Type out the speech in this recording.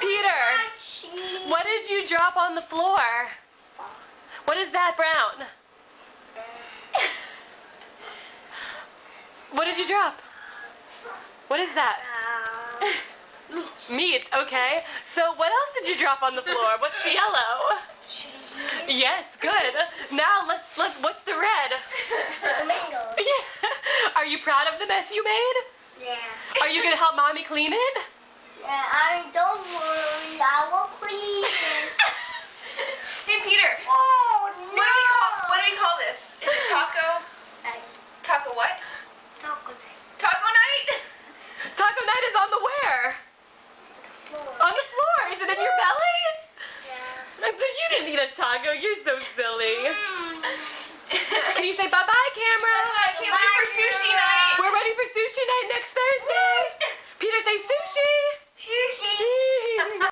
Peter, what did you drop on the floor? What is that, Brown? What did you drop? What is that? Meat, okay. So what else did you drop on the floor? What's the yellow? Yes, good. Now let's what's the red? Flamingo. Yeah. Are you proud of the mess you made? Yeah. Are you gonna help Mommy clean it? Yeah, don't worry, I will clean it. Hey Peter. Oh no. What do we call this? Is it taco? Taco what? Taco Taco night? Taco night is on the where? On the floor. Is it in your belly? Yeah. You didn't eat a taco. You're so silly. Can you say bye-bye, camera? I can't wait for sushi night. We're ready for sushi night next Thursday. Peter, say sushi.